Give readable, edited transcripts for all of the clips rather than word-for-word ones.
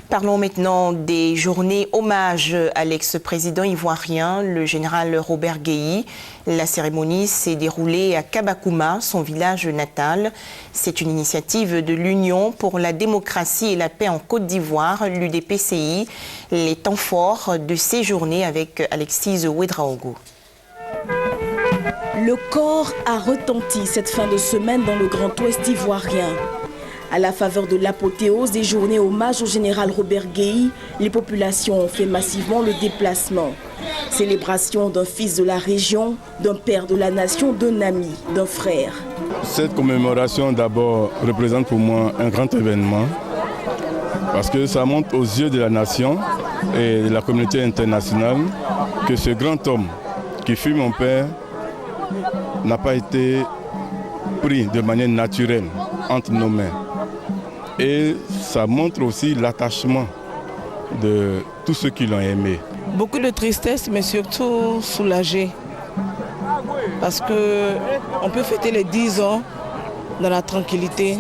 Parlons maintenant des journées hommage à l'ex-président ivoirien, le général Robert Guéhi. La cérémonie s'est déroulée à Kabakouma, son village natal. C'est une initiative de l'Union pour la démocratie et la paix en Côte d'Ivoire, l'UDPCI. Les temps forts de ces journées avec Alexis Ouedraogo. Le corps a retenti cette fin de semaine dans le Grand Ouest ivoirien. À la faveur de l'apothéose des journées hommage au général Robert Guéhi, les populations ont fait massivement le déplacement. Célébration d'un fils de la région, d'un père de la nation, d'un ami, d'un frère. Cette commémoration d'abord représente pour moi un grand événement parce que ça montre aux yeux de la nation et de la communauté internationale que ce grand homme qui fut mon père n'a pas été pris de manière naturelle entre nos mains. Et ça montre aussi l'attachement de tous ceux qui l'ont aimé. Beaucoup de tristesse, mais surtout soulagé. Parce qu'on peut fêter les 10 ans dans la tranquillité.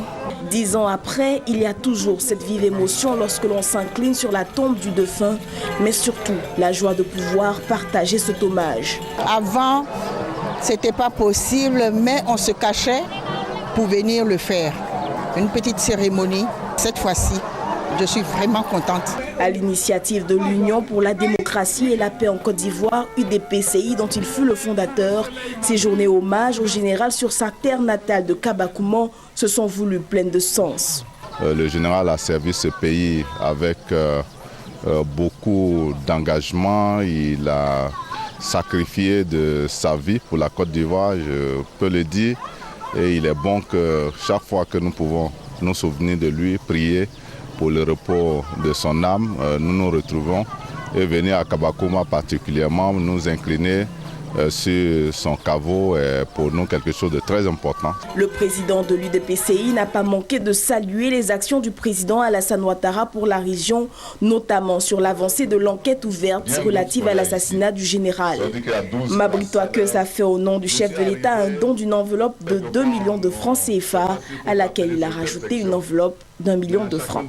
10 ans après, il y a toujours cette vive émotion lorsque l'on s'incline sur la tombe du défunt, mais surtout la joie de pouvoir partager cet hommage. Avant, c'était pas possible, mais on se cachait pour venir le faire. Une petite cérémonie, cette fois-ci, je suis vraiment contente. À l'initiative de l'Union pour la démocratie et la paix en Côte d'Ivoire, UDPCI, dont il fut le fondateur, ces journées hommage au général sur sa terre natale de Kabakouma se sont voulues pleines de sens. Le général a servi ce pays avec beaucoup d'engagement. Il a sacrifié de sa vie pour la Côte d'Ivoire, je peux le dire. Et il est bon que chaque fois que nous pouvons nous souvenir de lui, prier pour le repos de son âme, nous nous retrouvons et venir à Kabakouma particulièrement, nous incliner sur son caveau est pour nous quelque chose de très important. Le président de l'UDPCI n'a pas manqué de saluer les actions du président Alassane Ouattara pour la région, notamment sur l'avancée de l'enquête ouverte relative à l'assassinat du général. Mabrito Akers a fait au nom du chef de l'État un don d'une enveloppe de 2 millions de francs CFA, à laquelle il a rajouté une enveloppe d'1 million de francs.